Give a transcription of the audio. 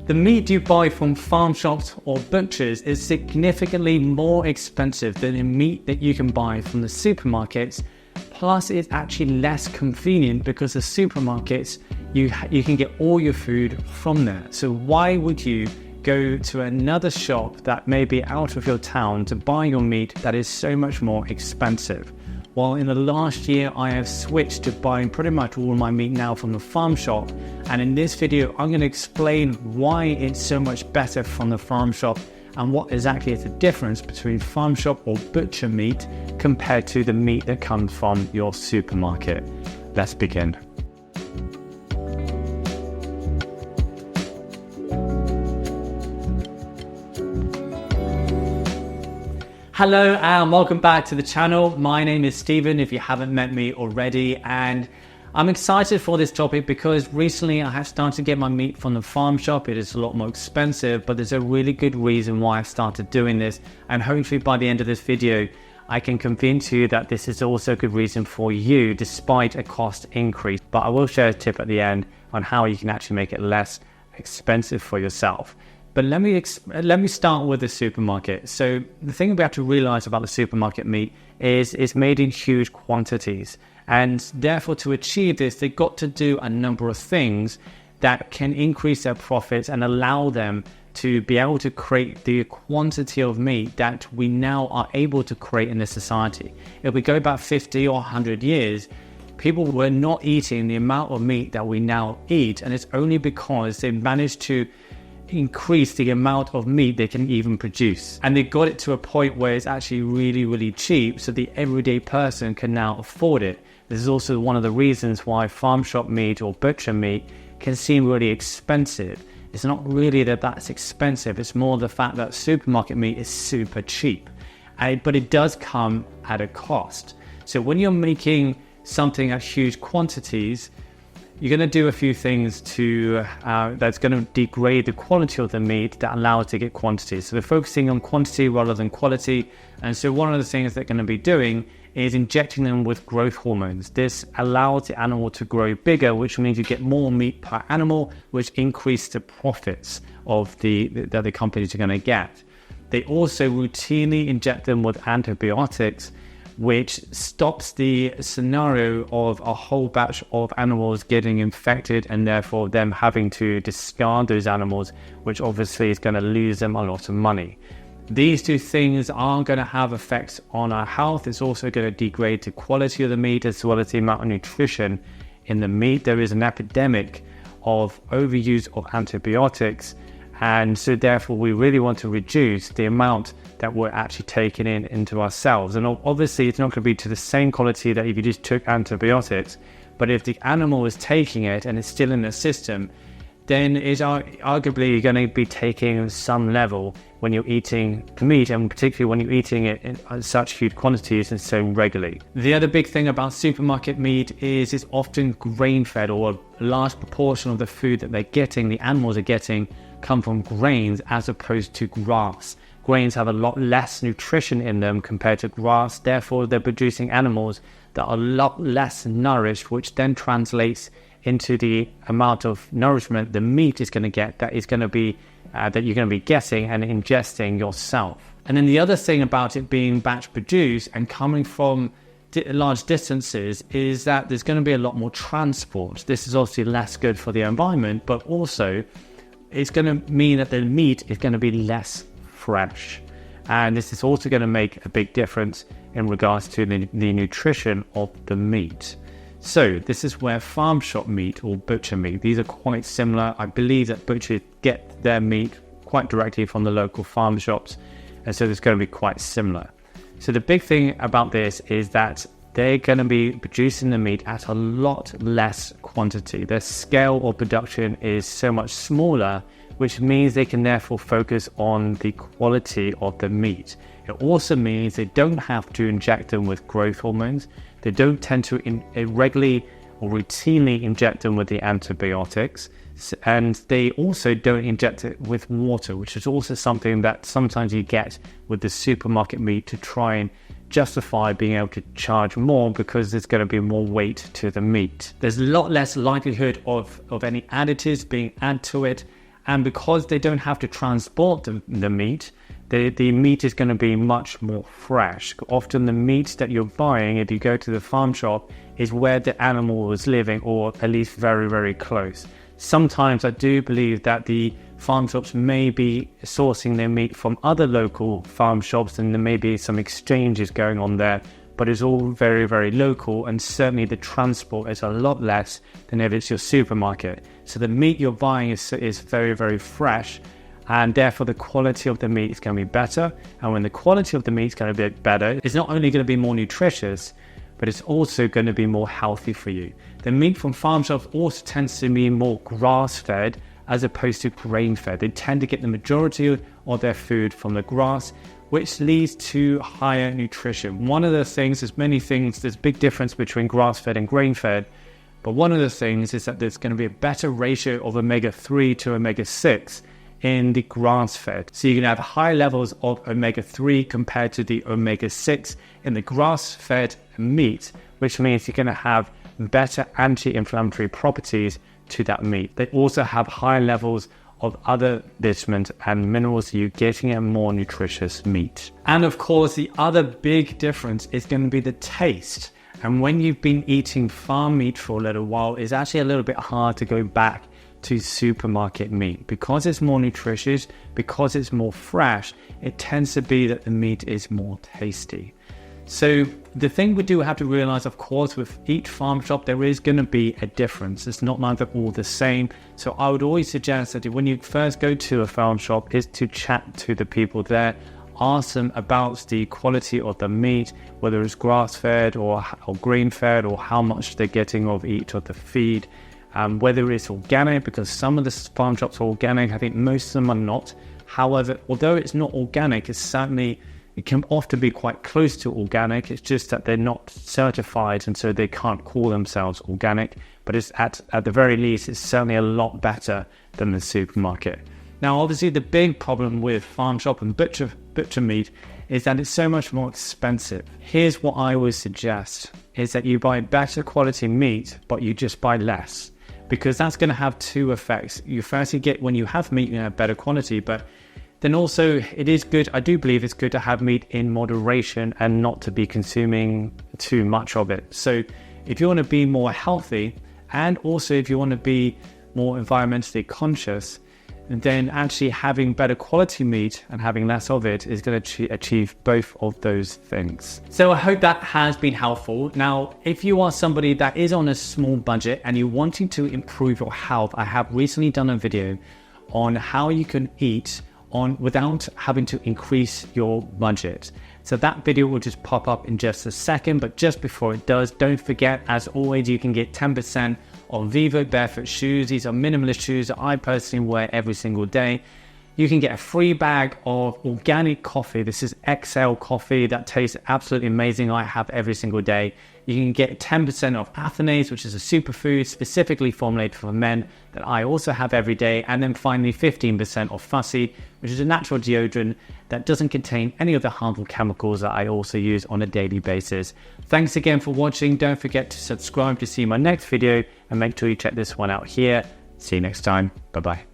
The meat you buy from farm shops or butchers is significantly more expensive than the meat that you can buy from the supermarkets. Plus, it's actually less convenient because the supermarkets, you can get all your food from there. So why would you go to another shop that may be out of your town to buy your meat that is so much more expensive? Well, in the last year, I have switched to buying pretty much all of my meat now from the farm shop. And in this video, I'm going to explain why it's so much better from the farm shop and what exactly is the difference between farm shop or butcher meat compared to the meat that comes from your supermarket. Let's begin. Hello and welcome back to the channel. My name is Steven, if you haven't met me already, and I'm excited for this topic because recently I have started to get my meat from the farm shop. It is a lot more expensive, but there's a really good reason why I've started doing this, and hopefully by the end of this video I can convince you that this is also a good reason for you despite a cost increase. But I will share a tip at the end on how you can actually make it less expensive for yourself. But let me start with the supermarket. So the thing we have to realize about the supermarket meat is it's made in huge quantities. And therefore, to achieve this, they've got to do a number of things that can increase their profits and allow them to be able to create the quantity of meat that we now are able to create in this society. If we go back 50 or 100 years, people were not eating the amount of meat that we now eat. And it's only because they managed to increase the amount of meat they can even produce, and they got it to a point where it's actually really cheap, so the everyday person can now afford it. This is also one of the reasons why farm shop meat or butcher meat can seem really expensive. It's not really that that's expensive, it's more the fact that supermarket meat is super cheap, but it does come at a cost. So when you're making something at huge quantities, you're going to do a few things to that's going to degrade the quality of the meat that allows it to get quantity. So they're focusing on quantity rather than quality. And so one of the things they're going to be doing is injecting them with growth hormones. This allows the animal to grow bigger, which means you get more meat per animal, which increases the profits of that the companies are going to get. They also routinely inject them with antibiotics, which stops the scenario of a whole batch of animals getting infected and therefore them having to discard those animals, which obviously is going to lose them a lot of money. These two things are going to have effects on our health. It's also going to degrade the quality of the meat as well as the amount of nutrition in the meat. There is an epidemic of overuse of antibiotics, and so therefore we really want to reduce the amount that we're actually taking into ourselves. And obviously it's not going to be to the same quality that if you just took antibiotics, but if the animal is taking it and it's still in the system, then it's arguably going to be taking some level when you're eating meat, and particularly when you're eating it in such huge quantities and so regularly. The other big thing about supermarket meat is it's often grain-fed, or a large proportion of the food that they're getting, the animals are getting, come from grains as opposed to grass. Grains have a lot less nutrition in them compared to grass, therefore they're producing animals that are a lot less nourished, which then translates into the amount of nourishment the meat is going to get that you're going to be getting and ingesting yourself. And then the other thing about it being batch produced and coming from large distances is that there's going to be a lot more transport. This is obviously less good for the environment, but also it's going to mean that the meat is going to be less fresh, and this is also going to make a big difference in regards to the nutrition of the meat. So this is where farm shop meat or butcher meat, these are quite similar. I believe that butchers get their meat quite directly from the local farm shops, and so it's going to be quite similar. So the big thing about this is that they're going to be producing the meat at a lot less quantity. Their scale of production is so much smaller, which means they can therefore focus on the quality of the meat. It also means they don't have to inject them with growth hormones. They don't tend to irregularly or routinely inject them with the antibiotics. And they also don't inject it with water, which is also something that sometimes you get with the supermarket meat to try and justify being able to charge more because there's going to be more weight to the meat. There's a lot less likelihood of any additives being added to it, And because they don't have to transport the meat, the meat is going to be much more fresh. Often the meat that you're buying, if you go to the farm shop, is where the animal was living, or at least very, very close. Sometimes I do believe that the farm shops may be sourcing their meat from other local farm shops, and there may be some exchanges going on there, but it's all very, very local, and certainly the transport is a lot less than if it's your supermarket. So the meat you're buying is very, very fresh, and therefore the quality of the meat is going to be better. And when the quality of the meat is going to be better, it's not only going to be more nutritious, but it's also going to be more healthy for you. The meat from farm shops also tends to be more grass-fed as opposed to grain-fed. They tend to get the majority of their food from the grass, which leads to higher nutrition. One of the things, there's many things, there's a big difference between grass-fed and grain-fed, but one of the things is that there's going to be a better ratio of omega-3 to omega-6 in the grass-fed. So you can have high levels of omega-3 compared to the omega-6 in the grass-fed meat, which means you're going to have better anti-inflammatory properties to that meat. They also have high levels of other vitamins and minerals, so you're getting a more nutritious meat. And of course, the other big difference is going to be the taste. And when you've been eating farm meat for a little while, it's actually a little bit hard to go back to supermarket meat. Because it's more nutritious, because it's more fresh, it tends to be that the meat is more tasty. So the thing we do have to realize, of course, with each farm shop, there is going to be a difference. It's not like they're all the same. So I would always suggest that when you first go to a farm shop is to chat to the people there, ask them about the quality of the meat, whether it's grass-fed or grain-fed, or how much they're getting of each of the feed, whether it's organic, because some of the farm shops are organic. I think most of them are not. However, although it's not organic, it can often be quite close to organic. It's just that they're not certified, and so they can't call themselves organic. But it's at the very least, it's certainly a lot better than the supermarket. Now, obviously, the big problem with farm shop and butcher meat is that it's so much more expensive. Here's what I would suggest, is that you buy better quality meat, but you just buy less. Because that's going to have two effects. You firstly get, when you have meat, you have better quality, but then also it is good, I do believe it's good to have meat in moderation and not to be consuming too much of it. So if you want to be more healthy, and also if you want to be more environmentally conscious, then actually having better quality meat and having less of it is going to achieve both of those things. So I hope that has been helpful. Now, if you are somebody that is on a small budget and you're wanting to improve your health, I have recently done a video on how you can eat without having to increase your budget. So that video will just pop up in just a second, but just before it does, don't forget, as always, you can get 10% on Vivo barefoot shoes. These are minimalist shoes that I personally wear every single day. You can get a free bag of organic coffee. This is XL coffee that tastes absolutely amazing. I have every single day. You can get 10% off Athanaze, which is a superfood specifically formulated for men that I also have every day. And then finally 15% off Fussy, which is a natural deodorant that doesn't contain any of the harmful chemicals that I also use on a daily basis. Thanks again for watching. Don't forget to subscribe to see my next video, and make sure you check this one out here. See you next time. Bye-bye.